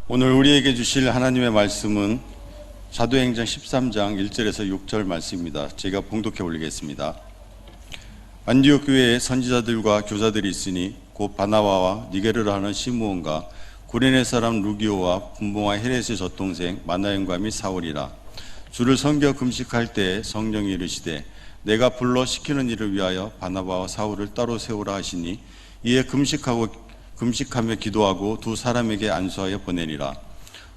오늘 우리에게 주실 하나님의 말씀은 사도행전 13장 1절에서 6절 말씀입니다. 제가 봉독해 올리겠습니다. 안디옥 교회에 선지자들과 교사들이 있으니 곧 바나바와 니게르라 하는 시므온과 구레네 사람 루기오와 분봉와 헤렛의 젖동생 마나엔과 및 사울이라. 주를 섬겨 금식할 때에 성령이 이르시되 내가 불러 시키는 일을 위하여 바나바와 사울을 따로 세우라 하시니 이에 금식하며 기도하고 두 사람에게 안수하여 보내니라.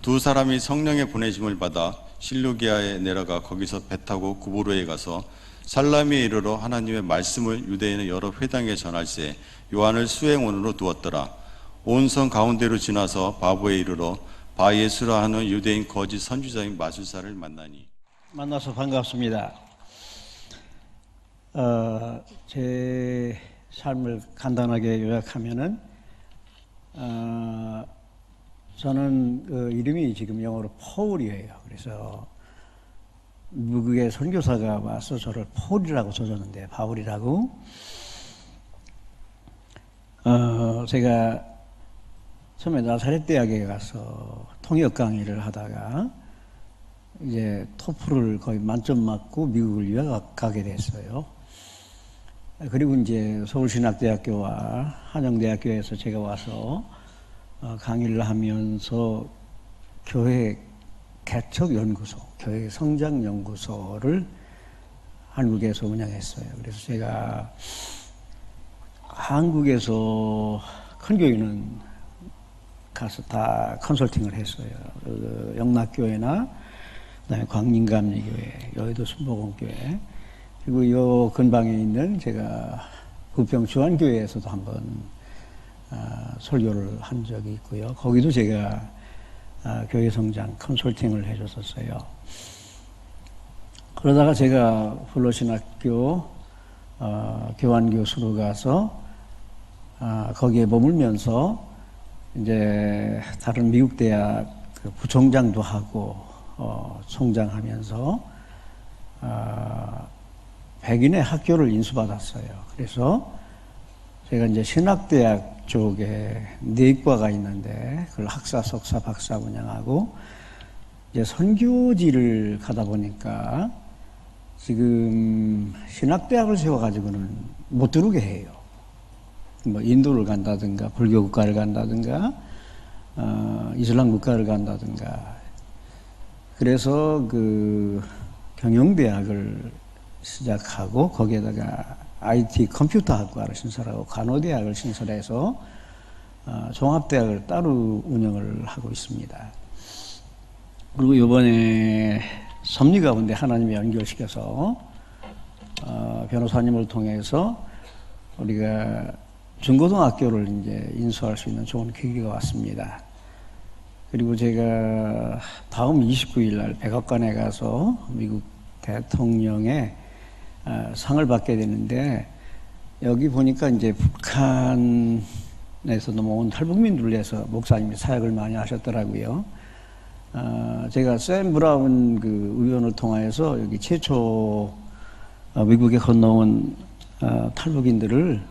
두 사람이 성령의 보내심을 받아 실루기아에 내려가 거기서 배 타고 구브로에 가서 살라미에 이르러 하나님의 말씀을 유대인의 여러 회당에 전할세 요한을 수행원으로 두었더라. 온 성 가운데로 지나서 바보에 이르러 바예수라 하는 유대인 거짓 선지자인 마술사를 만나니. 만나서 반갑습니다. 제 삶을 간단하게 요약하면은 저는 이름이 지금 영어로 포울이에요. 그래서 미국의 선교사가 와서 저를 포울이라고 써줬는데 바울이라고. 제가 처음에 나사렛 대학에 가서 통역 강의를 하다가 이제 토플을 거의 만점 맞고 미국을 유학 가게 됐어요. 그리고 이제 서울신학대학교와 한영대학교에서 제가 와서 강의를 하면서 교회 개척연구소, 교회 성장연구소를 한국에서 운영했어요. 그래서 제가 한국에서 큰 교회는 가서 다 컨설팅을 했어요. 영락교회나 그다음에 광림감리교회, 여의도 순복음교회, 그리고 요 근방에 있는 제가 부평 주안교회에서도 한번 설교를 한 적이 있고요. 거기도 제가 교회 성장 컨설팅을 해줬었어요. 그러다가 제가 플러신학교 교환 교수로 가서 거기에 머물면서 이제 다른 미국 대학 부총장도 하고 총장하면서 백인의 학교를 인수받았어요. 그래서 제가 이제 신학대학 쪽에 내과가 있는데 그걸 학사, 석사, 박사 운영하고 이제 선교지를 가다 보니까 지금 신학대학을 세워가지고는 못 들어오게 해요. 뭐 인도를 간다든가 불교 국가를 간다든가 이슬람 국가를 간다든가. 그래서 그 경영대학을 시작하고 거기에다가 IT 컴퓨터학과를 신설하고 간호대학을 신설해서 종합대학을 따로 운영을 하고 있습니다. 그리고 이번에 섭리 가운데 하나님이 연결시켜서 변호사님을 통해서 우리가 중고등학교를 이제 인수할 수 있는 좋은 계기가 왔습니다. 그리고 제가 다음 29일 날 백악관에 가서 미국 대통령의 상을 받게 되는데 여기 보니까 이제 북한에서 넘어온 탈북민들을 위해서 목사님이 사역을 많이 하셨더라고요. 제가 샘 브라운 그 의원을 통해서 여기 최초 미국에 건너온 탈북인들을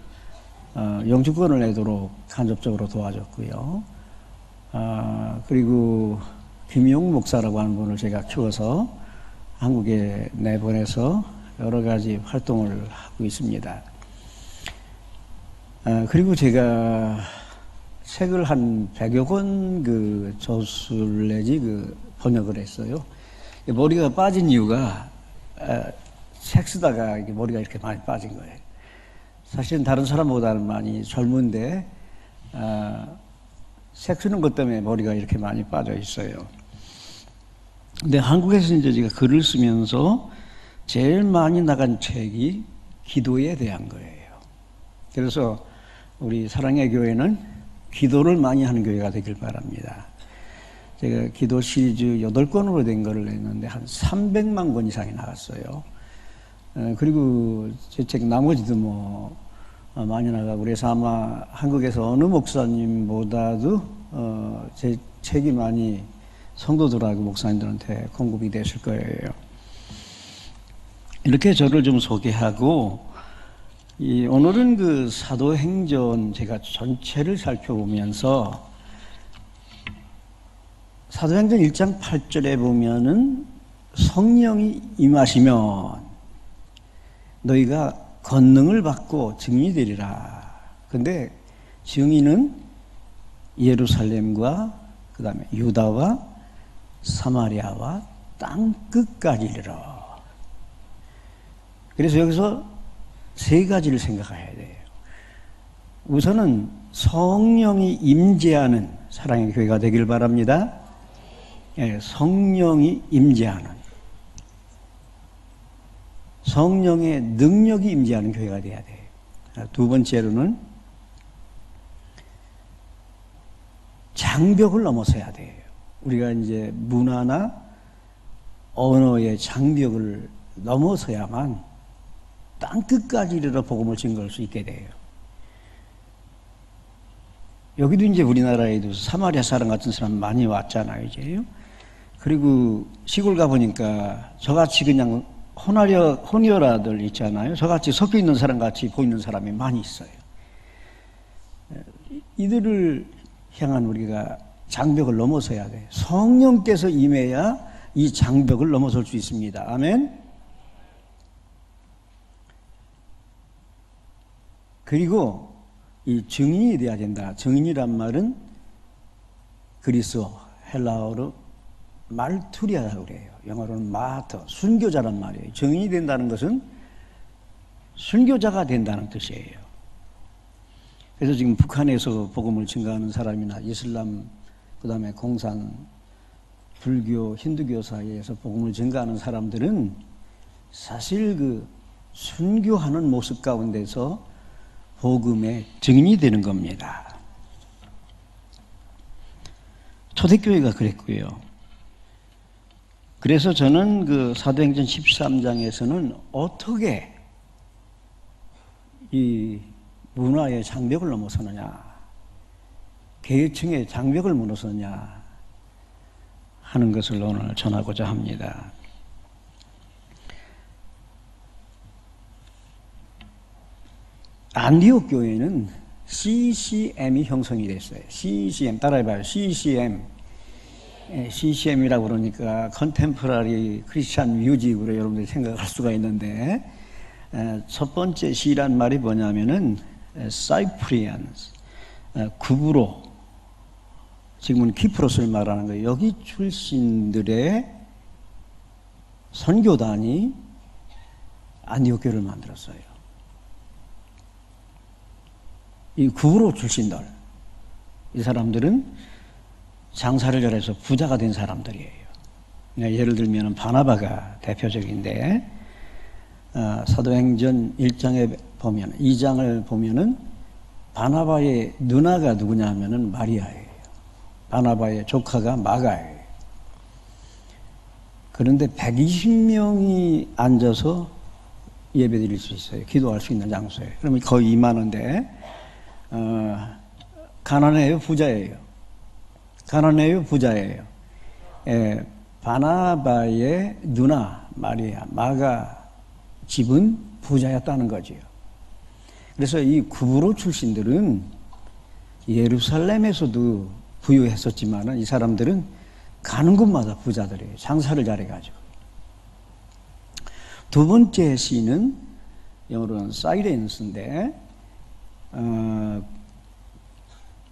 영주권을 내도록 간접적으로 도와줬고요. 그리고 김용 목사라고 하는 분을 제가 키워서 한국에 내보내서 여러 가지 활동을 하고 있습니다. 그리고 제가 책을 한 100여 권 그 저술 내지 그 번역을 했어요. 머리가 빠진 이유가 책 쓰다가 머리가 이렇게 많이 빠진 거예요. 사실은 다른 사람보다는 많이 젊은데 책 쓰는 것 때문에 머리가 이렇게 많이 빠져 있어요. 근데 한국에서 이제 제가 글을 쓰면서 제일 많이 나간 책이 기도에 대한 거예요. 그래서 우리 사랑의 교회는 기도를 많이 하는 교회가 되길 바랍니다. 제가 기도 시리즈 8권으로 된 거를 냈는데 한 300만 권 이상이 나갔어요. 그리고 제 책 나머지도 뭐 많이 나가고 그래서 아마 한국에서 어느 목사님보다도 제 책이 많이 성도들하고 목사님들한테 공급이 됐을 거예요. 이렇게 저를 좀 소개하고 오늘은 그 사도행전 제가 전체를 살펴보면서 사도행전 1장 8절에 보면은 성령이 임하시면 너희가 권능을 받고 증인이 되리라. 근데 증인은 예루살렘과 그 다음에 유다와 사마리아와 땅 끝까지 이르러. 그래서 여기서 세 가지를 생각해야 돼요. 우선은 성령이 임재하는 사랑의 교회가 되길 바랍니다. 예, 성령이 임재하는, 성령의 능력이 임재하는 교회가 돼야 돼요. 두 번째로는 장벽을 넘어서야 돼요. 우리가 이제 문화나 언어의 장벽을 넘어서야만 땅 끝까지 이르러 복음을 증거할 수 있게 돼요. 여기도 이제 우리나라에도 사마리아 사람 같은 사람 많이 왔잖아요, 이제요. 그리고 시골 가보니까 저같이 그냥 혼혈아들 있잖아요. 저같이 섞여 있는 사람 같이 보이는 사람이 많이 있어요. 이들을 향한 우리가 장벽을 넘어서야 돼요. 성령께서 임해야 이 장벽을 넘어설 수 있습니다. 아멘. 그리고 이 증인이 돼야 된다. 증인이란 말은 그리스어, 헬라어로 말투리아라고 그래요. 영어로는 마터, 순교자란 말이에요. 증인이 된다는 것은 순교자가 된다는 뜻이에요. 그래서 지금 북한에서 복음을 증거하는 사람이나 이슬람, 그 다음에 공산, 불교, 힌두교 사이에서 복음을 증거하는 사람들은 사실 그 순교하는 모습 가운데서 복음의 증인이 되는 겁니다. 초대교회가 그랬고요. 그래서 저는 그 사도행전 13장에서는 어떻게 이 문화의 장벽을 넘어서느냐, 계층의 장벽을 무너서느냐 하는 것을 오늘 전하고자 합니다. 안디옥 교회는 CCM이 형성이 됐어요. CCM, 따라해봐요. CCM. CCM이라고 그러니까 컨템포러리 크리스찬 뮤직으로 여러분들이 생각할 수가 있는데, 첫 번째 C란 말이 뭐냐면은 사이프리안스, 구브로, 지금은 키프로스를 말하는 거예요. 여기 출신들의 선교단이 안디옥 교회를 만들었어요. 이 구브로 출신들, 이 사람들은 장사를 잘해서 부자가 된 사람들이에요. 예를 들면 바나바가 대표적인데, 사도행전 1장에 보면, 2장을 보면은 바나바의 누나가 누구냐 하면은 마리아예요. 바나바의 조카가 마가예요. 그런데 120명이 앉아서 예배 드릴 수 있어요. 기도할 수 있는 장소에. 그러면 거의 2만 원대. 가난해요, 부자예요? 가난해요, 부자예요? 바나바의 누나 마리아, 마가 집은 부자였다는 거지요. 그래서 이 구브로 출신들은 예루살렘에서도 부유했었지만 이 사람들은 가는 곳마다 부자들이에요. 장사를 잘해가지고. 두 번째 시는 영어로는 사이렌스인데,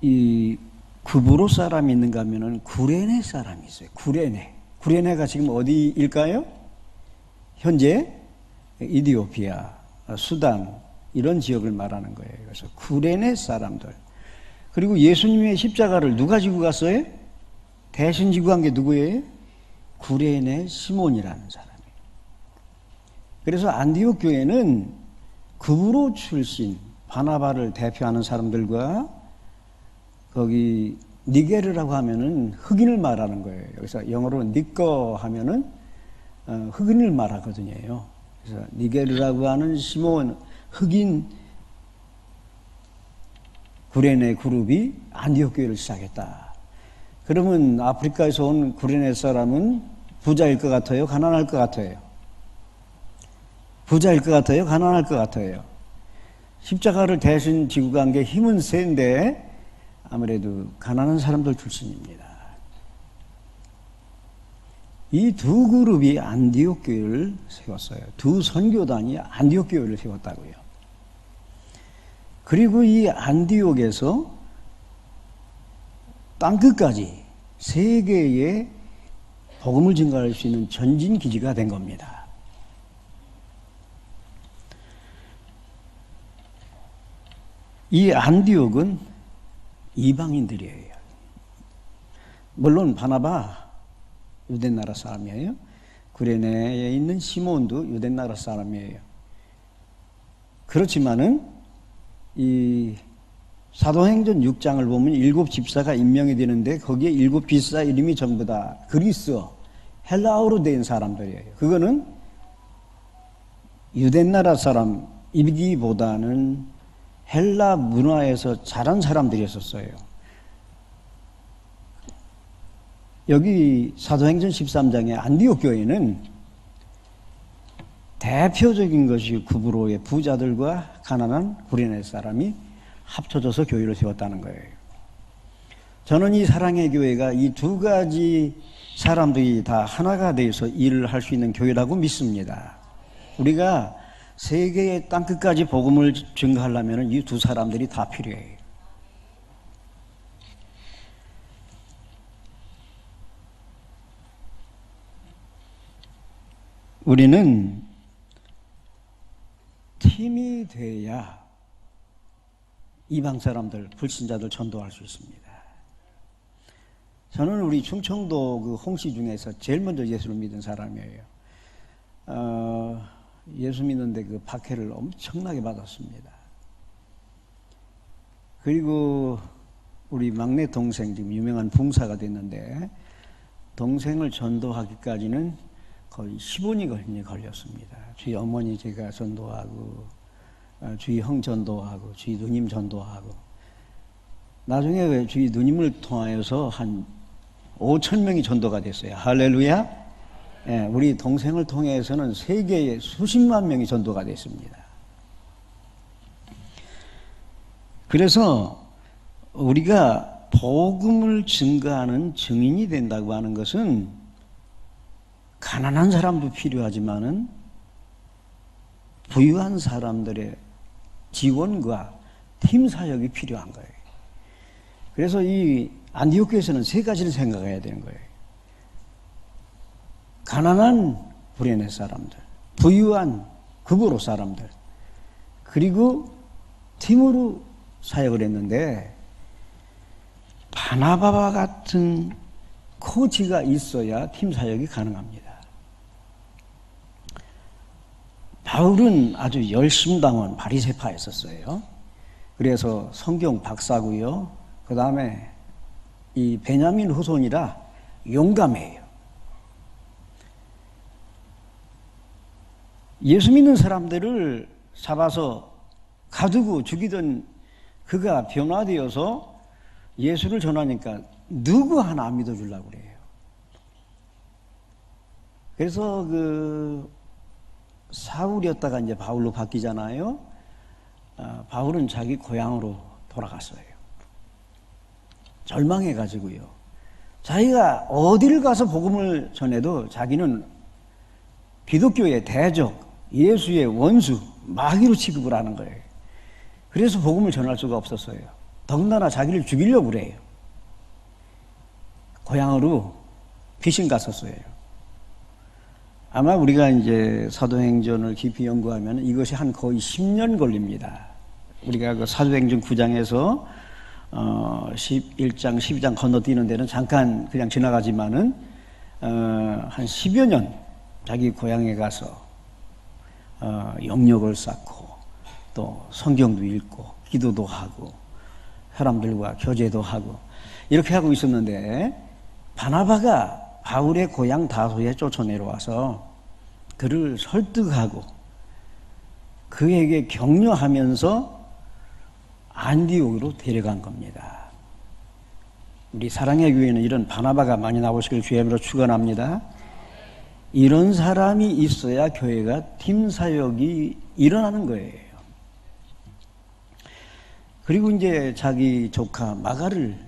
이 구브로 사람이 있는가 하면은 구레네 사람이 있어요. 구레네. 구레네가 지금 어디일까요? 현재 이디오피아, 수단 이런 지역을 말하는 거예요. 그래서 구레네 사람들. 그리고 예수님의 십자가를 누가 지고 갔어요? 대신 지고 간 게 누구예요? 구레네 시몬이라는 사람이에요. 그래서 안디옥 교회는 구브로 출신 바나바를 대표하는 사람들과 거기 니게르라고 하면은 흑인을 말하는 거예요. 여기서 영어로 니꺼 하면은 흑인을 말하거든요. 그래서 니게르라고 하는 시몬 흑인 구레네 그룹이 안디옥 교회를 시작했다. 그러면 아프리카에서 온 구레네 사람은 부자일 것 같아요? 가난할 것 같아요? 부자일 것 같아요? 가난할 것 같아요? 십자가를 대신 지고 간 게 힘은 센데 아무래도 가난한 사람들 출신입니다. 이 두 그룹이 안디옥 교회를 세웠어요. 두 선교단이 안디옥 교회를 세웠다고요. 그리고 이 안디옥에서 땅끝까지 세계에 복음을 증가할 수 있는 전진 기지가 된 겁니다. 이 안디옥은 이방인들이에요. 물론 바나바 유대 나라 사람이에요. 구레네에 있는 시몬도 유대 나라 사람이에요. 그렇지만은 이 사도행전 6장을 보면 7 집사가 임명이 되는데 거기에 7 집사 이름이 전부 다 그리스어, 헬라어로 된 사람들이에요. 그거는 유대 나라 사람이기보다는 헬라 문화에서 자란 사람들이었어요. 여기 사도행전 13장의 안디옥 교회는 대표적인 것이 구브로의 부자들과 가난한 구레네 사람이 합쳐져서 교회를 세웠다는 거예요. 저는 이 사랑의 교회가 이 두 가지 사람들이 다 하나가 되어서 일을 할 수 있는 교회라고 믿습니다. 우리가 세계의 땅끝까지 복음을 증가하려면 이 두 사람들이 다 필요해요. 우리는 팀이 돼야 이방 사람들, 불신자들 전도할 수 있습니다. 저는 우리 충청도 그 홍씨 중에서 제일 먼저 예수를 믿은 사람이에요. 예수 믿는데 그 박해를 엄청나게 받았습니다. 그리고 우리 막내 동생 지금 유명한 봉사가 됐는데 동생을 전도하기까지는 거의 10원이 걸렸습니다. 주희 어머니 제가 전도하고 주희 형 전도하고 주희 누님 전도하고 나중에 주희 누님을 통하여서 한 5,000명이 전도가 됐어요. 할렐루야. 예, 우리 동생을 통해서는 세계에 수십만 명이 전도가 됐습니다. 그래서 우리가 복음을 증거하는 증인이 된다고 하는 것은 가난한 사람도 필요하지만은 부유한 사람들의 지원과 팀 사역이 필요한 거예요. 그래서 이 안디옥 교회에서는 세 가지를 생각해야 되는 거예요. 가난한 구레네 사람들, 부유한 구브로 사람들, 그리고 팀으로 사역을 했는데 바나바와 같은 코치가 있어야 팀 사역이 가능합니다. 바울은 아주 열심당원 바리새파였었어요. 그래서 성경 박사고요. 그 다음에 이 베냐민 후손이라 용감해요. 예수 믿는 사람들을 잡아서 가두고 죽이던 그가 변화되어서 예수를 전하니까 누구 하나 안 믿어주려고 그래요. 그래서 그 사울이었다가 이제 바울로 바뀌잖아요. 바울은 자기 고향으로 돌아갔어요. 절망해가지고요. 자기가 어디를 가서 복음을 전해도 자기는 기독교의 대적, 예수의 원수, 마귀로 취급을 하는 거예요. 그래서 복음을 전할 수가 없었어요. 더군다나 자기를 죽이려고 그래요. 고향으로 귀신 갔었어요. 아마 우리가 이제 사도행전을 깊이 연구하면 이것이 한 거의 10년 걸립니다. 우리가 그 사도행전 9장에서 11장, 12장 건너뛰는 데는 잠깐 그냥 지나가지만은 한 10여 년 자기 고향에 가서 영역을 쌓고 또 성경도 읽고 기도도 하고 사람들과 교제도 하고 이렇게 하고 있었는데 바나바가 바울의 고향 다소에 쫓아내려와서 그를 설득하고 그에게 격려하면서 안디옥으로 데려간 겁니다. 우리 사랑의 교회는 이런 바나바가 많이 나오시길 주님으로 축원합니다. 이런 사람이 있어야 교회가 팀 사역이 일어나는 거예요. 그리고 이제 자기 조카 마가를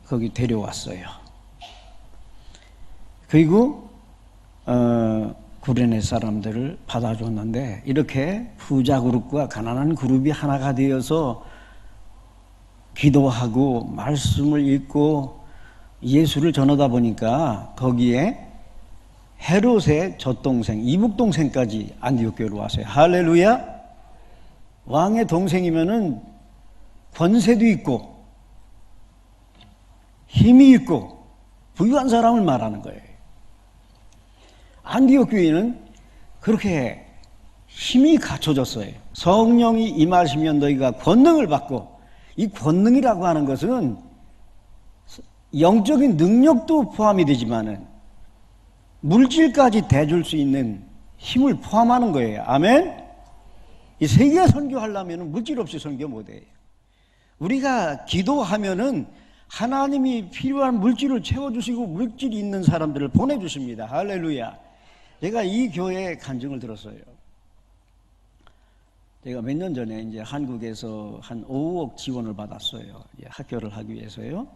거기 데려왔어요. 그리고 구레네 사람들을 받아줬는데 이렇게 부자 그룹과 가난한 그룹이 하나가 되어서 기도하고 말씀을 읽고 예수를 전하다 보니까 거기에 헤롯의 젖동생, 이북동생까지 안디옥 교회로 왔어요. 할렐루야! 왕의 동생이면은 권세도 있고 힘이 있고 부유한 사람을 말하는 거예요. 안디옥 교회는 그렇게 힘이 갖춰졌어요. 성령이 임하시면 너희가 권능을 받고, 이 권능이라고 하는 것은 영적인 능력도 포함이 되지만은 물질까지 대줄 수 있는 힘을 포함하는 거예요. 아멘? 이 세계 선교하려면 물질 없이 선교 못해요. 우리가 기도하면은 하나님이 필요한 물질을 채워주시고 물질이 있는 사람들을 보내주십니다. 할렐루야. 제가 이 교회에 간증을 들었어요. 제가 몇 년 전에 이제 한국에서 한 5억 지원을 받았어요. 학교를 하기 위해서요.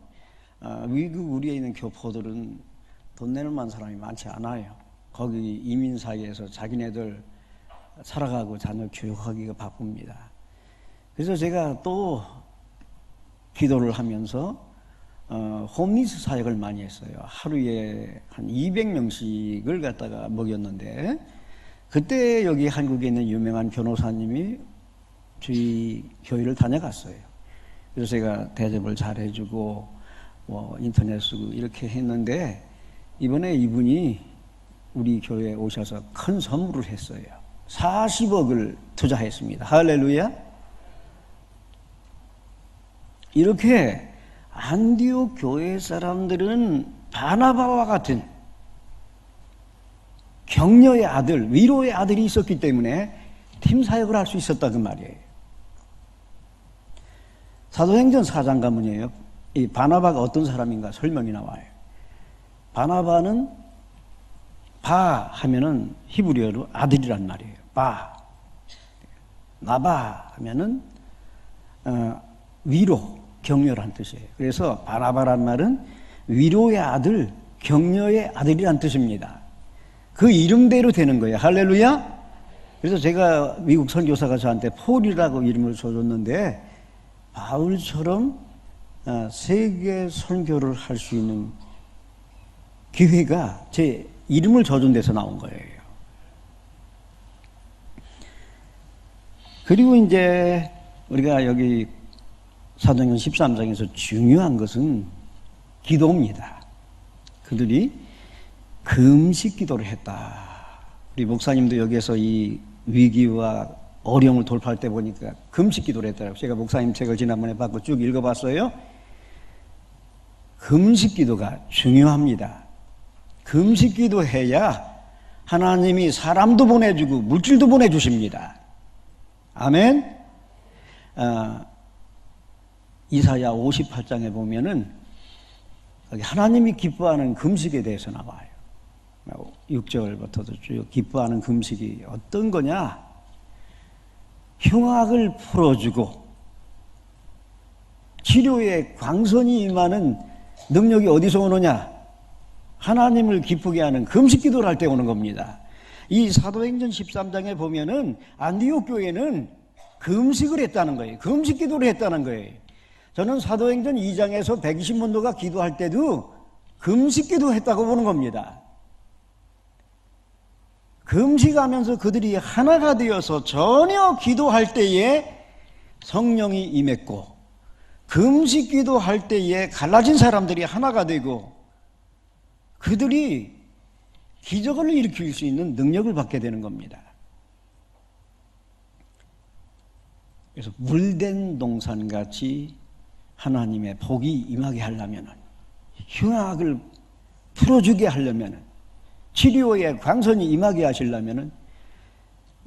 미국 우리에 있는 교포들은 돈 내는 만 사람이 많지 않아요. 거기 이민 사회에서 자기네들 살아가고 자녀 교육하기가 바쁩니다. 그래서 제가 또 기도를 하면서 홈리스 사역을 많이 했어요. 하루에 한 200명씩을 갖다가 먹였는데, 그때 여기 한국에 있는 유명한 변호사님이 저희 교회를 다녀갔어요. 그래서 제가 대접을 잘 해주고 인터넷 쓰고 이렇게 했는데, 이번에 이분이 우리 교회에 오셔서 큰 선물을 했어요. 40억을 투자했습니다. 할렐루야. 이렇게 안디옥 교회 사람들은 바나바와 같은 격려의 아들, 위로의 아들이 있었기 때문에 팀 사역을 할 수 있었다 그 말이에요. 사도행전 4장 가문이에요. 이 바나바가 어떤 사람인가 설명이 나와요. 바나바는 바 하면은 히브리어로 아들이란 말이에요. 바. 나바 하면은 위로, 격려란 뜻이에요. 그래서 바나바란 말은 위로의 아들, 격려의 아들이란 뜻입니다. 그 이름대로 되는 거예요. 할렐루야. 그래서 제가 미국 선교사가 저한테 폴이라고 이름을 줘줬는데, 바울처럼 세계 선교를 할 수 있는 기회가 제 이름을 줘준 데서 나온 거예요. 그리고 이제 우리가 여기 사도행전 13장에서 중요한 것은 기도입니다. 그들이 금식 기도를 했다. 우리 목사님도 여기에서 이 위기와 어려움을 돌파할 때 보니까 금식 기도를 했더라고요. 제가 목사님 책을 지난번에 받고 쭉 읽어봤어요. 금식 기도가 중요합니다. 금식 기도해야 하나님이 사람도 보내주고 물질도 보내주십니다. 아멘. 이사야 58장에 보면은 하나님이 기뻐하는 금식에 대해서 나와요. 6절부터도 쭉 기뻐하는 금식이 어떤 거냐? 흉악을 풀어주고 치료에 광선이 임하는 능력이 어디서 오느냐? 하나님을 기쁘게 하는 금식 기도를 할 때 오는 겁니다. 이 사도행전 13장에 보면은 안디옥 교회는 금식을 했다는 거예요. 금식 기도를 했다는 거예요. 저는 사도행전 2장에서 120문도가 기도할 때도 금식 기도했다고 보는 겁니다. 금식하면서 그들이 하나가 되어서 전혀 기도할 때에 성령이 임했고, 금식 기도할 때에 갈라진 사람들이 하나가 되고, 그들이 기적을 일으킬 수 있는 능력을 받게 되는 겁니다. 그래서 물된 동산같이 하나님의 복이 임하게 하려면, 흉악을 풀어주게 하려면, 치료의 광선이 임하게 하시려면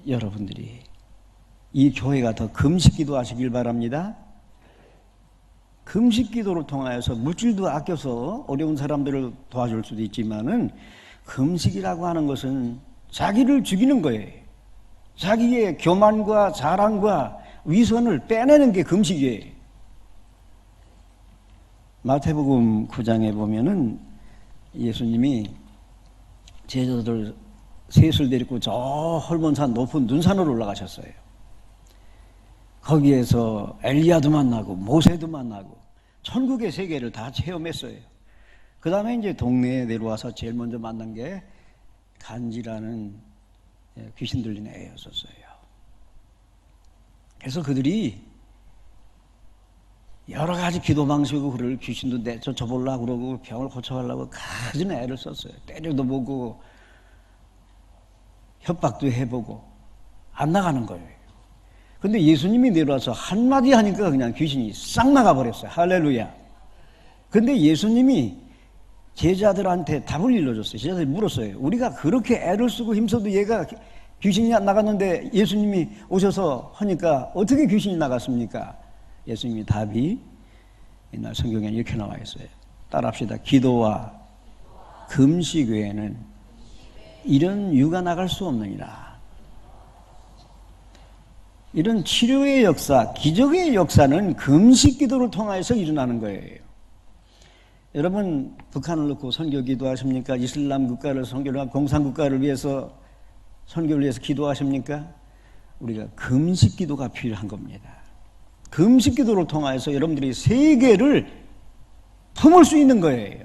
여러분들이 이 교회가 더 금식 기도하시길 바랍니다. 금식 기도를 통하여서 물질도 아껴서 어려운 사람들을 도와줄 수도 있지만은, 금식이라고 하는 것은 자기를 죽이는 거예요. 자기의 교만과 자랑과 위선을 빼내는 게 금식이에요. 마태복음 9장에 보면은 예수님이 제자들 셋을 데리고 저 헐몬산 높은 눈산으로 올라가셨어요. 거기에서 엘리야도 만나고 모세도 만나고 천국의 세계를 다 체험했어요. 그 다음에 이제 동네에 내려와서 제일 먼저 만난 게 간지라는 귀신 들린 애였었어요. 그래서 그들이 여러 가지 기도 방식으로 그를 귀신도 내쫓아보려고 그러고 병을 고쳐가려고 가진 애를 썼어요. 때려도 보고 협박도 해보고 안 나가는 거예요. 근데 예수님이 내려와서 한마디 하니까 그냥 귀신이 싹 나가버렸어요. 할렐루야. 근데 예수님이 제자들한테 답을 일러줬어요. 제자들이 물었어요. 우리가 그렇게 애를 쓰고 힘써도 얘가 귀신이 안 나갔는데 예수님이 오셔서 하니까 어떻게 귀신이 나갔습니까? 예수님이 답이 옛날 성경에 이렇게 나와 있어요. 따라합시다. 기도와 금식 외에는 이런 유가 나갈 수 없느니라. 이런 치료의 역사, 기적의 역사는 금식 기도를 통해서 일어나는 거예요. 여러분 북한을 놓고 선교 기도하십니까? 이슬람 국가를 선교를 공산 국가를 위해서 선교를 위해서 기도하십니까? 우리가 금식 기도가 필요한 겁니다. 금식 기도를 통해서 여러분들이 세계를 품을 수 있는 거예요.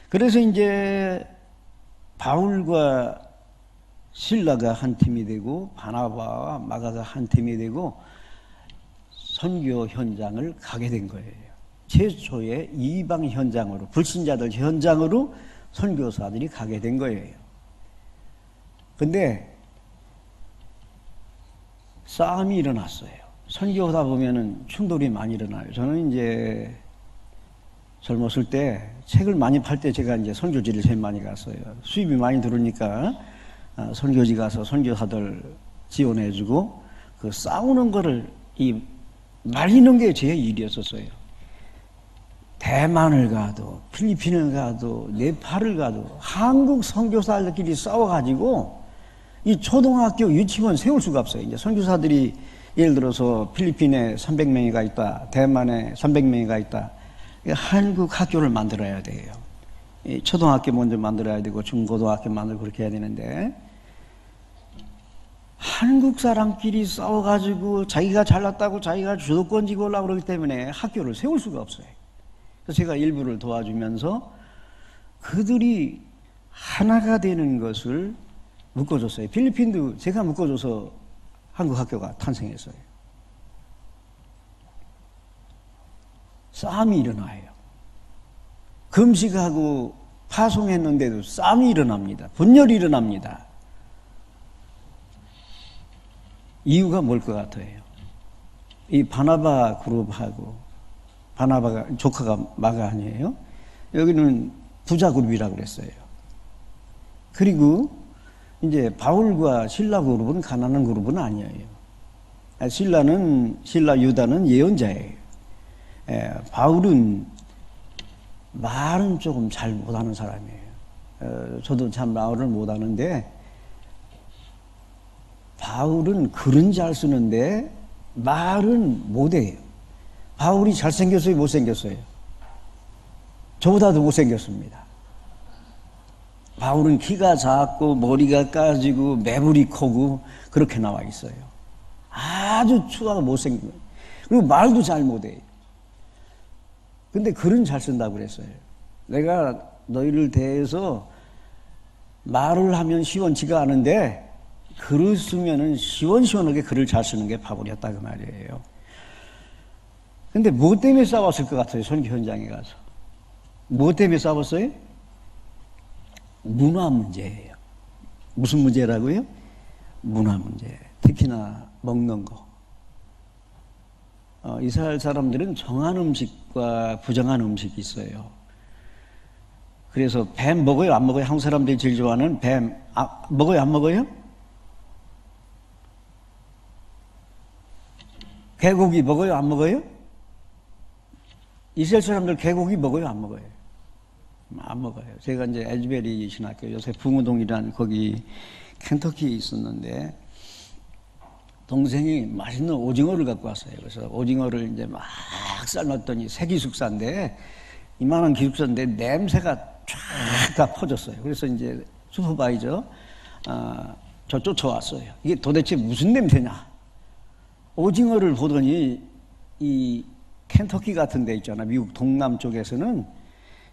그래서 이제 바울과 실라가 한 팀이 되고 바나바와 마가가 한 팀이 되고 선교 현장을 가게 된 거예요. 최초의 이방 현장으로, 불신자들 현장으로 선교사들이 가게 된 거예요. 근데 싸움이 일어났어요. 선교하다 보면은 충돌이 많이 일어나요. 저는 이제 젊었을 때 책을 많이 팔 때 제가 이제 선교지를 제일 많이 갔어요. 수입이 많이 들어오니까 선교지 가서 선교사들 지원해주고 그 싸우는 거를 말리는 게 제 일이었었어요. 대만을 가도 필리핀을 가도 네팔을 가도 한국 선교사들끼리 싸워가지고 이 초등학교 유치원 세울 수가 없어요. 이제 선교사들이 예를 들어서 필리핀에 300명이 가 있다, 대만에 300명이 가 있다. 한국 학교를 만들어야 돼요. 초등학교 먼저 만들어야 되고 중고등학교 만들고 그렇게 해야 되는데 한국 사람끼리 싸워가지고 자기가 잘났다고 자기가 주도권 지고 오려고 그러기 때문에 학교를 세울 수가 없어요. 그래서 제가 일부를 도와주면서 그들이 하나가 되는 것을 묶어줬어요. 필리핀도 제가 묶어줘서 한국 학교가 탄생했어요. 싸움이 일어나요. 금식하고 파송했는데도 싸움이 일어납니다. 분열이 일어납니다. 이유가 뭘 것 같아요? 이 바나바 그룹하고 바나바가 조카가 마가 아니에요? 여기는 부자 그룹이라고 그랬어요. 그리고 이제 바울과 실라 그룹은 가난한 그룹은 아니에요. 실라 유다는 예언자예요. 바울은 말은 조금 잘 못하는 사람이에요. 저도 참 말을 못하는데 바울은 글은 잘 쓰는데 말은 못해요. 바울이 잘생겼어요? 못생겼어요? 저보다도 못생겼습니다. 바울은 키가 작고 머리가 까지고 매부리 크고 그렇게 나와 있어요. 아주 추하고 못생긴 거예요. 그리고 말도 잘 못해요. 근데 글은 잘 쓴다고 그랬어요. 내가 너희를 대해서 말을 하면 시원치가 않은데 글을 쓰면은 시원시원하게 글을 잘 쓰는 게 바울이었다 그 말이에요. 근데 뭐 때문에 싸웠을 것 같아요? 선교 현장에 가서. 뭐 때문에 싸웠어요? 문화 문제예요. 무슨 문제라고요? 문화 문제. 특히나 먹는 거. 이스라엘 사람들은 정한 음식과 부정한 음식이 있어요. 그래서 뱀 먹어요? 안 먹어요? 한국 사람들이 제일 좋아하는 뱀 먹어요? 안 먹어요? 개고기 먹어요? 안 먹어요? 이스라엘 사람들 개고기 먹어요? 안 먹어요? 안 먹어요. 제가 이제 에즈베리 신학교 요새 붕어동이라는 거기 켄터키에 있었는데 동생이 맛있는 오징어를 갖고 왔어요. 그래서 오징어를 이제 막 삶았더니 새 기숙사인데 이만한 기숙사인데 냄새가 쫙 다 퍼졌어요. 그래서 이제 슈퍼바이저 저 쫓아왔어요. 이게 도대체 무슨 냄새냐? 오징어를 보더니 이 켄터키 같은 데 있잖아. 미국 동남쪽에서는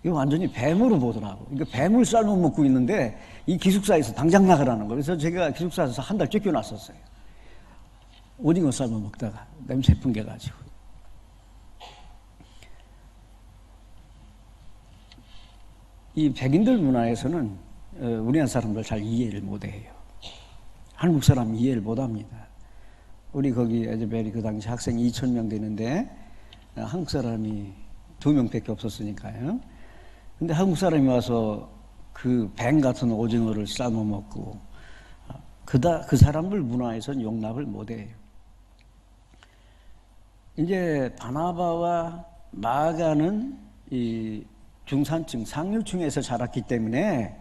이거 완전히 뱀으로 보더라고. 이거 뱀을 삶아 먹고 있는데 이 기숙사에서 당장 나가라는 거예요. 그래서 제가 기숙사에서 한 달 쫓겨났었어요. 오징어 삶아 먹다가 냄새 풍겨가지고. 이 백인들 문화에서는 우리나라 사람들 잘 이해를 못해요. 한국 사람 이해를 못합니다. 우리 거기 에즈베리 그 당시 학생 2,000명 되는데 한국 사람이 2명밖에 없었으니까요. 근데 한국 사람이 와서 그 뱀 같은 오징어를 삶아 먹고 그 사람들 문화에서는 용납을 못해요. 이제 바나바와 마가는 이 중산층, 상류층에서 자랐기 때문에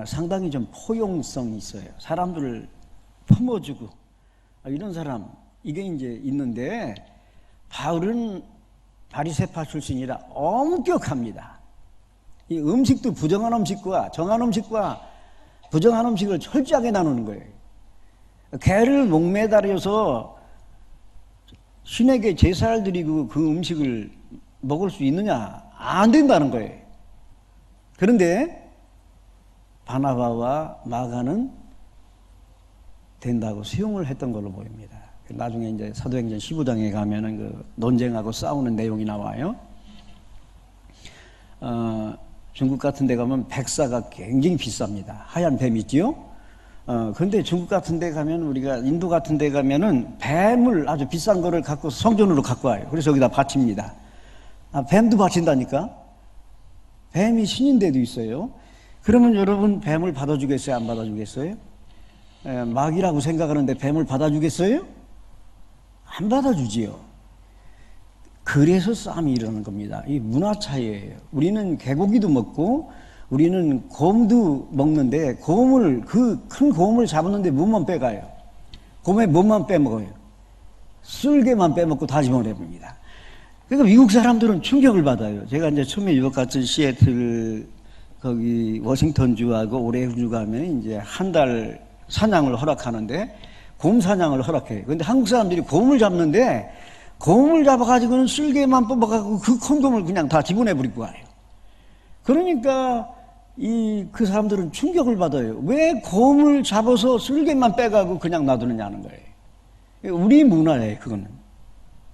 상당히 좀 포용성이 있어요. 사람들을 품어주고 이런 사람 이게 이제 있는데 바울은 바리새파 출신이라 엄격합니다. 이 음식도 부정한 음식과 정한 음식과 부정한 음식을 철저하게 나누는 거예요. 개를 목매달아서 신에게 제사를 드리고 그 음식을 먹을 수 있느냐? 안 된다는 거예요. 그런데 바나바와 마가는 된다고 수용을 했던 걸로 보입니다. 나중에 이제 사도행전 15장에 가면은 그 논쟁하고 싸우는 내용이 나와요. 중국 같은 데 가면 백사가 굉장히 비쌉니다. 하얀 뱀 있지요? 그런데 중국 같은 데 가면 우리가 인도 같은 데 가면은 뱀을 아주 비싼 거를 갖고 성전으로 갖고 와요. 그래서 여기다 바칩니다. 뱀도 바친다니까? 뱀이 신인 데도 있어요. 그러면 여러분 뱀을 받아주겠어요? 안 받아주겠어요? 막이라고 생각하는데 뱀을 받아주겠어요? 안 받아주지요. 그래서 싸움이 일어나는 겁니다. 이 문화 차이예요. 우리는 개고기도 먹고 우리는 곰도 먹는데 곰을 그 큰 곰을 잡았는데 몸만 빼가요. 곰의 몸만 빼먹어요. 쓸개만 빼먹고 다 집어내봅니다. 그러니까 미국 사람들은 충격을 받아요. 제가 이제 처음에 유럽 갔을 시애틀 거기 워싱턴주하고 오레곤주 가면 이제 한 달 사냥을 허락하는데 곰 사냥을 허락해요. 그런데 한국 사람들이 곰을 잡는데 곰을 잡아가지고는 쓸개만 뽑아가지고 그 큰 곰을 그냥 다 집어내버리고 가요. 그러니까 그 사람들은 충격을 받아요. 왜 곰을 잡아서 쓸개만 빼가고 그냥 놔두느냐는 거예요. 우리 문화예요, 그거는.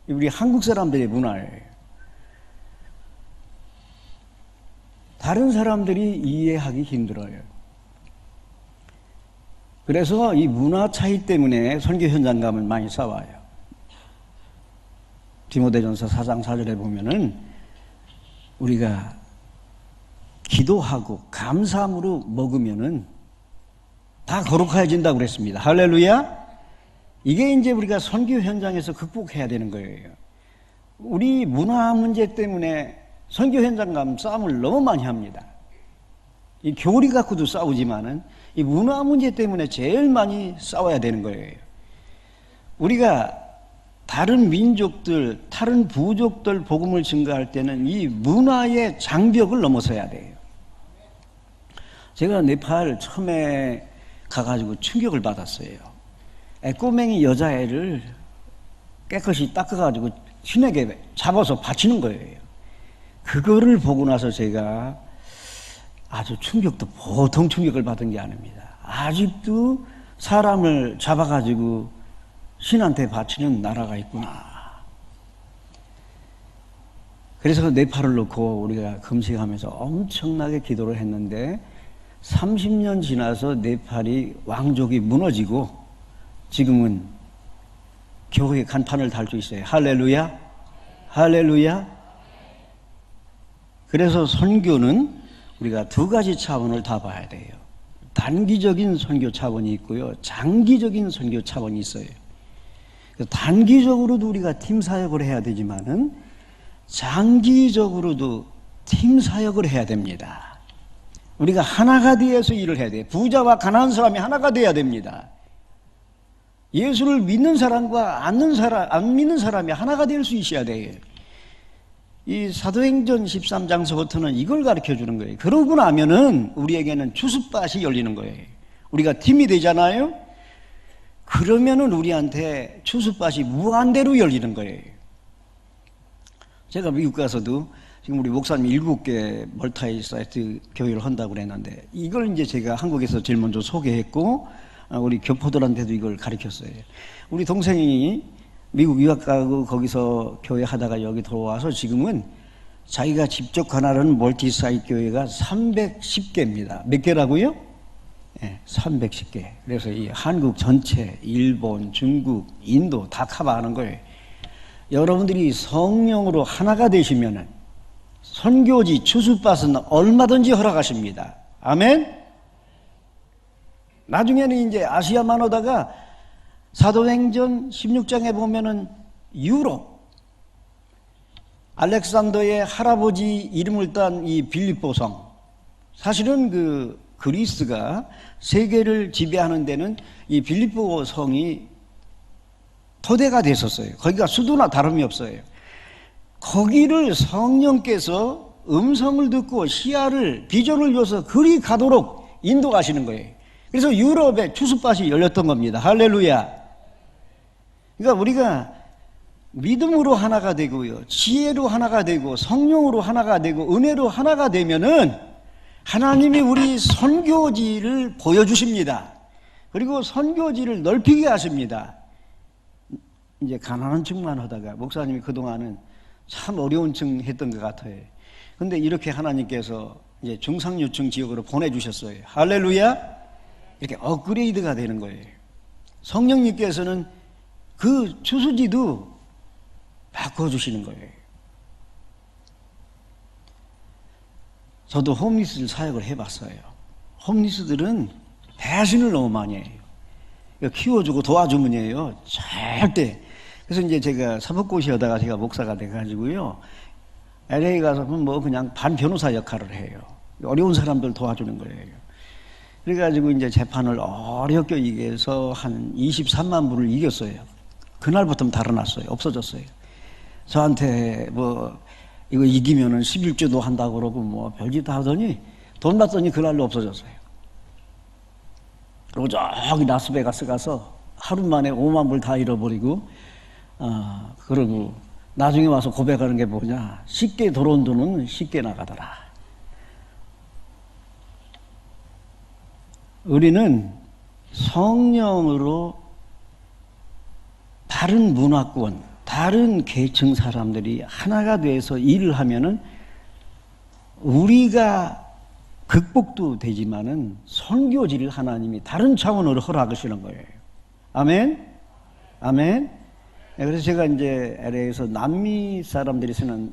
우리 한국 사람들의 문화예요. 다른 사람들이 이해하기 힘들어요. 그래서 이 문화 차이 때문에 선교 현장 가면 많이 싸워요. 디모데전서 4장 4절에 보면은 우리가 기도하고 감사함으로 먹으면은 다 거룩해진다고 그랬습니다. 할렐루야! 이게 이제 우리가 선교 현장에서 극복해야 되는 거예요. 우리 문화 문제 때문에 선교 현장 가면 싸움을 너무 많이 합니다. 이 교리 갖고도 싸우지만은 이 문화 문제 때문에 제일 많이 싸워야 되는 거예요. 우리가 다른 민족들, 다른 부족들 복음을 증거할 때는 이 문화의 장벽을 넘어서야 돼요. 제가 네팔 처음에 가가지고 충격을 받았어요. 꼬맹이 여자애를 깨끗이 닦아가지고 신에게 잡아서 바치는 거예요. 그거를 보고 나서 제가 아주 충격도 보통 충격을 받은 게 아닙니다. 아직도 사람을 잡아가지고 신한테 바치는 나라가 있구나. 그래서 네팔을 놓고 우리가 금식하면서 엄청나게 기도를 했는데 30년 지나서 네팔이 왕족이 무너지고 지금은 교회 간판을 달 수 있어요. 할렐루야, 할렐루야. 그래서 선교는 우리가 두 가지 차원을 다 봐야 돼요. 단기적인 선교 차원이 있고요, 장기적인 선교 차원이 있어요. 단기적으로도 우리가 팀 사역을 해야 되지만은 장기적으로도 팀 사역을 해야 됩니다. 우리가 하나가 되어서 일을 해야 돼요. 부자와 가난한 사람이 하나가 돼야 됩니다. 예수를 믿는 사람과 안 믿는 사람이 하나가 될 수 있어야 돼요. 이 사도행전 13장서부터는 이걸 가르쳐 주는 거예요. 그러고 나면은 우리에게는 주숫밭이 열리는 거예요. 우리가 팀이 되잖아요. 그러면은 우리한테 주숫밭이 무한대로 열리는 거예요. 제가 미국 가서도 지금 우리 목사님 7개 멀타이 사이트 교회를 한다고 그랬는데 이걸 이제 제가 한국에서 제일 먼저 소개했고 우리 교포들한테도 이걸 가르쳤어요. 우리 동생이 미국 유학 가고 거기서 교회 하다가 여기 들어와서 지금은 자기가 직접 관할하는 멀티 사이트 교회가 310개입니다. 몇 개라고요? 네, 310개. 그래서 이 한국 전체, 일본, 중국, 인도 다 커버하는 거예요. 여러분들이 성령으로 하나가 되시면은 선교지 주숫밭은 얼마든지 허락하십니다. 아멘? 나중에는 이제 아시아만 오다가 사도행전 16장에 보면은 유럽, 알렉산더의 할아버지 이름을 딴 이 빌립보 성, 사실은 그 그리스가 세계를 지배하는 데는 이 빌립보 성이 토대가 됐었어요. 거기가 수도나 다름이 없어요. 거기를 성령께서 음성을 듣고 시야를 비전을 줘서 그리 가도록 인도하시는 거예요. 그래서 유럽에 주숫밭이 열렸던 겁니다. 할렐루야. 그러니까 우리가 믿음으로 하나가 되고요, 지혜로 하나가 되고 성령으로 하나가 되고 은혜로 하나가 되면은 하나님이 우리 선교지를 보여주십니다. 그리고 선교지를 넓히게 하십니다. 이제 가난한 층만 하다가 목사님이 그동안은 참 어려운 층 했던 것 같아요. 근데 이렇게 하나님께서 이제 중상류층 지역으로 보내주셨어요. 할렐루야. 이렇게 업그레이드가 되는 거예요. 성령님께서는 그 주수지도 바꿔주시는 거예요. 저도 홈리스 사역을 해봤어요. 홈리스들은 배신을 너무 많이 해요. 키워주고 도와주면이에요. 절대. 그래서 이제 제가 사법고시하다가 제가 목사가 돼가지고요, LA 가서 뭐 그냥 반변호사 역할을 해요. 어려운 사람들 도와주는 거예요. 그래가지고 이제 재판을 어렵게 이겨서 한 23만 불을 이겼어요. 그날부터 달아났어요. 없어졌어요. 저한테 뭐 이거 이기면은 11조도 한다고 그러고 뭐 별짓 다 하더니 돈 받더니 그날로 없어졌어요. 그리고 저기 라스베가스 가서 하루 만에 5만 불 다 잃어버리고, 그러고 나중에 와서 고백하는 게 뭐냐, 쉽게 들어온 돈은 쉽게 나가더라. 우리는 성령으로 다른 문화권, 다른 계층 사람들이 하나가 돼서 일을 하면은 우리가 극복도 되지만은 선교지를 하나님이 다른 차원으로 허락하시는 거예요. 아멘? 아멘? 그래서 제가 이제 LA에서 남미 사람들이 쓰는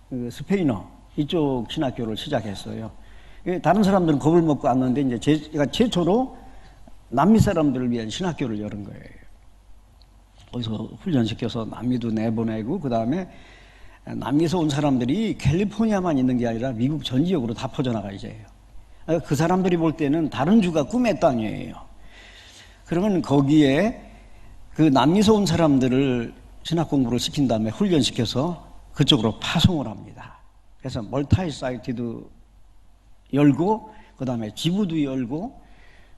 그 스페인어 이쪽 신학교를 시작했어요. 다른 사람들은 겁을 먹고 왔는데 이제 제가 최초로 남미 사람들을 위한 신학교를 열은 거예요. 거기서 훈련시켜서 남미도 내보내고, 그 다음에 남미에서 온 사람들이 캘리포니아만 있는 게 아니라 미국 전 지역으로 다 퍼져나가 이제요. 그 사람들이 볼 때는 다른 주가 꿈의 땅이에요. 그러면 거기에 그 남미에서 온 사람들을 신학 공부를 시킨 다음에 훈련시켜서 그쪽으로 파송을 합니다. 그래서 멀타이 사이트도 열고, 그 다음에 지부도 열고,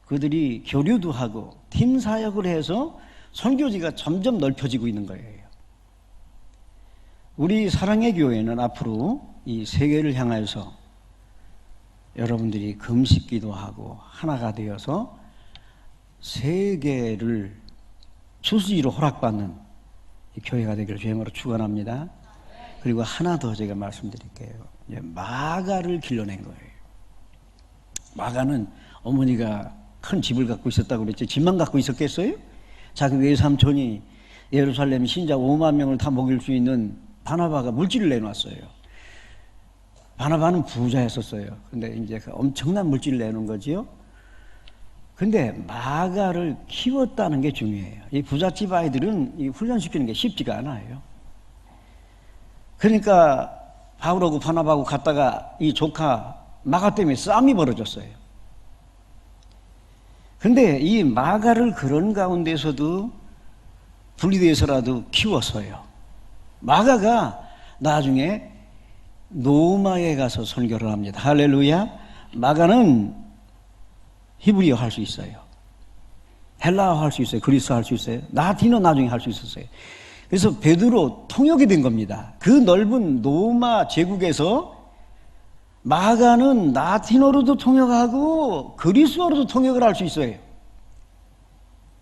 그들이 교류도 하고 팀 사역을 해서 선교지가 점점 넓혀지고 있는 거예요. 우리 사랑의 교회는 앞으로 이 세계를 향해서 여러분들이 금식 기도하고 하나가 되어서 세계를 주수지로 허락받는 교회가 되기를 주님으로 축원합니다. 그리고 하나 더 제가 말씀드릴게요. 이제 마가를 길러낸 거예요. 마가는 어머니가 큰 집을 갖고 있었다고 그랬죠. 집만 갖고 있었겠어요? 자기 외삼촌이 예루살렘 신자 5만 명을 다 먹일 수 있는 바나바가 물질을 내놨어요. 바나바는 부자였었어요. 근데 이제 엄청난 물질을 내놓은 거지요. 근데 마가를 키웠다는 게 중요해요. 이 부잣집 아이들은 이 훈련시키는 게 쉽지가 않아요. 그러니까 바울하고 바나바하고 갔다가 이 조카 마가 때문에 싸움이 벌어졌어요. 근데 이 마가를 그런 가운데서도 분리돼서라도 키웠어요. 마가가 나중에 노마에 가서 선교를 합니다. 할렐루야. 마가는 히브리어 할 수 있어요. 헬라어 할 수 있어요. 그리스어 할 수 있어요. 라틴어 나중에 할 수 있었어요. 그래서 베드로 통역이 된 겁니다. 그 넓은 로마 제국에서 마가는 라틴어로도 통역하고 그리스어로도 통역을 할 수 있어요.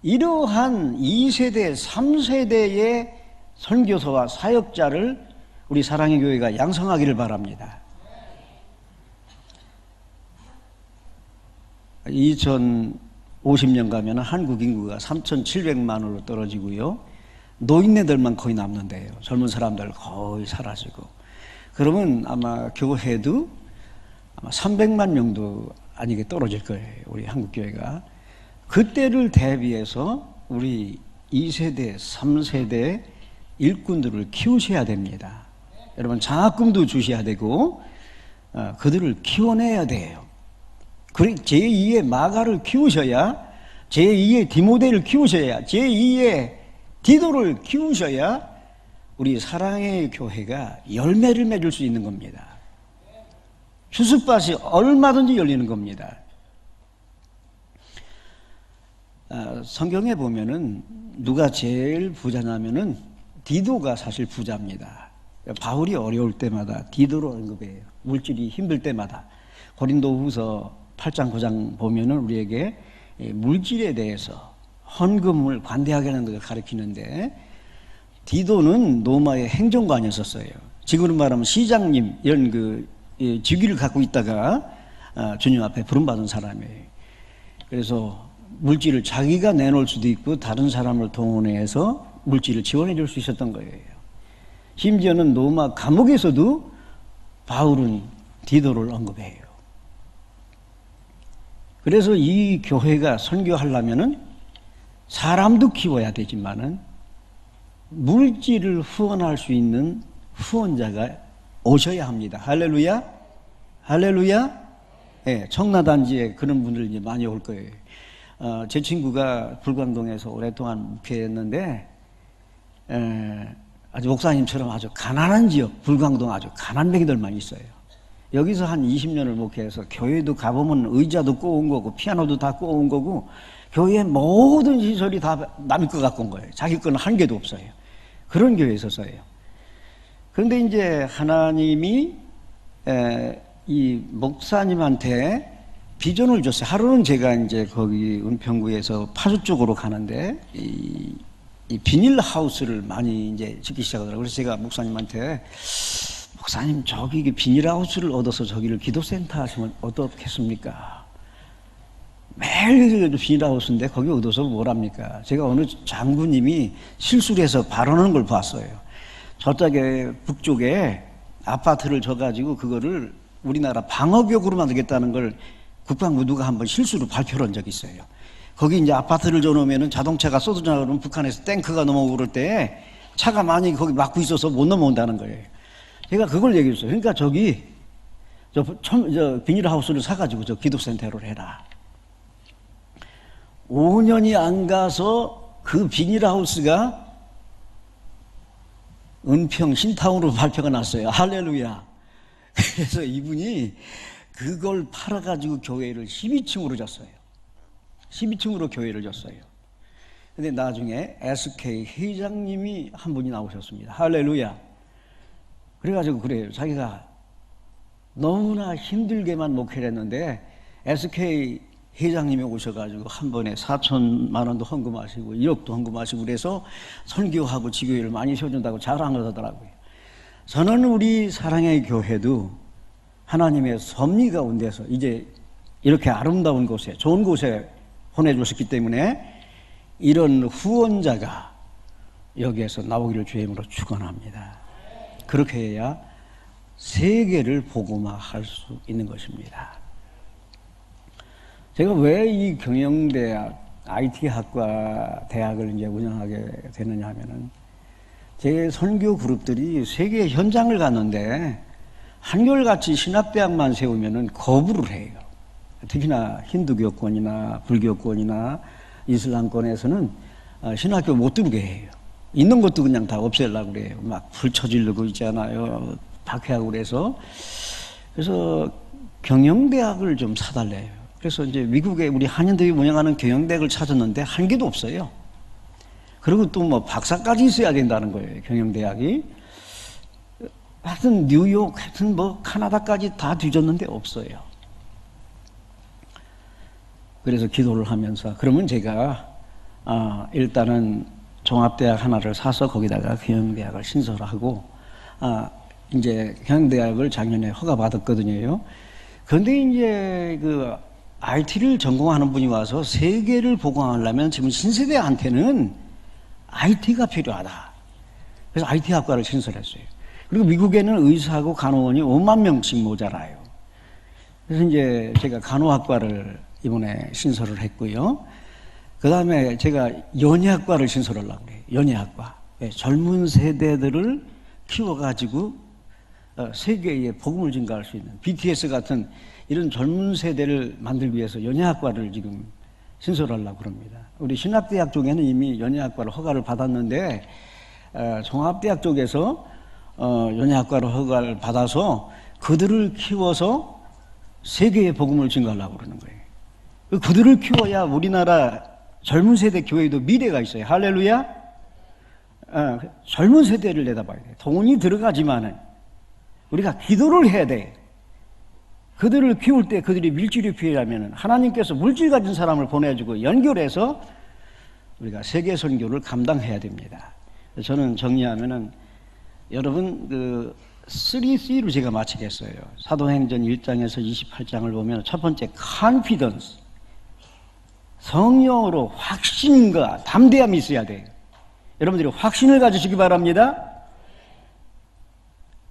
이러한 2세대, 3세대의 선교사와 사역자를 우리 사랑의 교회가 양성하기를 바랍니다. 2050년 가면 한국 인구가 3,700만으로 떨어지고요. 노인네들만 거의 남는데요. 젊은 사람들 거의 사라지고. 그러면 아마 교회도 아마 300만 명도 아니게 떨어질 거예요. 우리 한국교회가. 그때를 대비해서 우리 2세대, 3세대 일꾼들을 키우셔야 됩니다. 여러분 장학금도 주셔야 되고 그들을 키워내야 돼요. 제2의 마가를 키우셔야, 제2의 디모데를 키우셔야, 제2의 디도를 키우셔야 우리 사랑의 교회가 열매를 맺을 수 있는 겁니다. 추수밭이 얼마든지 열리는 겁니다. 성경에 보면은 누가 제일 부자냐면은 디도가 사실 부자입니다. 바울이 어려울 때마다 디도를 언급해요. 물질이 힘들 때마다. 고린도후서 8장 9장 보면은 우리에게 물질에 대해서 헌금을 관대하게 하는 것을 가르치는데, 디도는 로마의 행정관이었어요. 지금으로 말하면 시장님 이런 직위를 갖고 있다가 주님 앞에 부름받은 사람이에요. 그래서 물질을 자기가 내놓을 수도 있고 다른 사람을 동원해서 물질을 지원해 줄 수 있었던 거예요. 심지어는 로마 감옥에서도 바울은 디도를 언급해요. 그래서 이 교회가 선교하려면은 사람도 키워야 되지만은 물질을 후원할 수 있는 후원자가 오셔야 합니다. 할렐루야, 할렐루야. 네, 청라단지에 그런 분들 이제 많이 올 거예요. 제 친구가 불광동에서 오랫동안 목회했는데, 아주 목사님처럼 아주 가난한 지역, 불광동 아주 가난뱅이들만 있어요. 여기서 한 20년을 목회해서 교회도 가보면 의자도 꼬운 거고 피아노도 다 꼬운 거고 교회의 모든 시설이 다 남의 거 갖고 온 거예요. 자기 거는 한 개도 없어요. 그런 교회에 있었어요. 그런데 이제 하나님이 이 목사님한테 비전을 줬어요. 하루는 제가 이제 거기 은평구에서 파주 쪽으로 가는데 이 비닐 하우스를 많이 이제 짓기 시작하더라고요. 그래서 제가 목사님한테, 목사님 저기 비닐 하우스를 얻어서 저기를 기도센터 하시면 어떻겠습니까? 매일 비닐 하우스인데 거기 얻어서 뭘 합니까? 제가 어느 장군님이 실수를 해서 발언하는 걸 봤어요. 저쪽에 북쪽에 아파트를 줘가지고 그거를 우리나라 방어벽으로 만들겠다는 걸 국방부 누가 한번 실수로 발표를 한 적이 있어요. 거기 이제 아파트를 줘놓으면 자동차가 쏟아져 그러면 북한에서 탱크가 넘어오고 그럴 때 차가 많이 거기 막고 있어서 못 넘어온다는 거예요. 제가 그걸 얘기했어요. 그러니까 저기 저 비닐하우스를 사가지고 저 기도센터를 해라. 5년이 안 가서 그 비닐하우스가 은평 신타운으로 발표가 났어요. 할렐루야. 그래서 이분이 그걸 팔아가지고 교회를 12층으로 줬어요. 12층으로 교회를 줬어요. 근데 나중에 SK 회장님이 한 분이 나오셨습니다. 할렐루야. 그래가지고 그래요. 자기가 너무나 힘들게만 목회를 했는데 SK 회장님이 오셔가지고 한 번에 4천만 원도 헌금하시고 1억도 헌금하시고 그래서 선교하고 지교회를 많이 세워준다고 자랑을 하더라고요. 저는 우리 사랑의 교회도 하나님의 섭리 가운데서 이제 이렇게 아름다운 곳에, 좋은 곳에 보내주셨기 때문에 이런 후원자가 여기에서 나오기를 주의 이름으로 축원합니다. 그렇게 해야 세계를 복음화할 수 있는 것입니다. 제가 왜 이 경영대학, IT학과 대학을 이제 운영하게 되느냐 하면은 제 선교 그룹들이 세계 현장을 갔는데 한결같이 신학대학만 세우면은 거부를 해요. 특히나 힌두교권이나 불교권이나 이슬람권에서는 신학교 못 들게 해요. 있는 것도 그냥 다 없애려고 그래요. 막 불 쳐지르고 있잖아요. 박해하고 그래서 경영대학을 좀 사달래요. 그래서 이제 미국에 우리 한인들이 운영하는 경영대학을 찾았는데 한 개도 없어요. 그리고 또 뭐 박사까지 있어야 된다는 거예요, 경영대학이. 하여튼 뉴욕, 하여튼 뭐 카나다까지 다 뒤졌는데 없어요. 그래서 기도를 하면서 그러면 제가 일단은 종합대학 하나를 사서 거기다가 경영대학을 신설하고 이제 경영대학을 작년에 허가받았거든요. 그런데 이제 그 IT를 전공하는 분이 와서 세계를 보강하려면 지금 신세대한테는 IT가 필요하다. 그래서 IT 학과를 신설했어요. 그리고 미국에는 의사하고 간호원이 5만 명씩 모자라요. 그래서 이제 제가 간호학과를 이번에 신설을 했고요. 그 다음에 제가 연예학과를 신설하려고 그래요. 연예학과. 젊은 세대들을 키워가지고 세계에 복음을 증가할 수 있는 BTS 같은 이런 젊은 세대를 만들기 위해서 연예학과를 지금 신설하려고 그럽니다. 우리 신학대학 쪽에는 이미 연예학과를 허가를 받았는데 종합대학 쪽에서 연예학과를 허가를 받아서 그들을 키워서 세계의 복음을 증가하려고 그러는 거예요. 그들을 키워야 우리나라 젊은 세대 교회도 미래가 있어요. 할렐루야. 젊은 세대를 내다봐야 돼요. 돈이 들어가지만은 우리가 기도를 해야 돼. 그들을 키울 때 그들이 물질이 필요하면 하나님께서 물질 가진 사람을 보내주고 연결해서 우리가 세계 선교를 감당해야 됩니다. 저는 정리하면은 여러분 그 3C로 제가 마치겠어요. 사도행전 1장에서 28장을 보면 첫 번째 confidence, 성령으로 확신과 담대함이 있어야 돼요. 여러분들이 확신을 가지시기 바랍니다.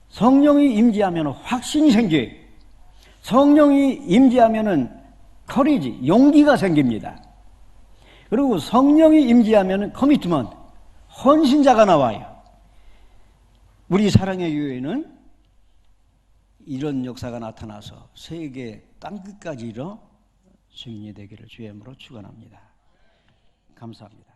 성령이 임재하면 확신이 생겨요. 성령이 임재하면은 커리지, 용기가 생깁니다. 그리고 성령이 임재하면은 커미트먼트, 헌신자가 나와요. 우리 사랑의 교회는 이런 역사가 나타나서 세계 땅끝까지 이뤄 증인이 되기를 주의 이름으로 축원합니다. 감사합니다.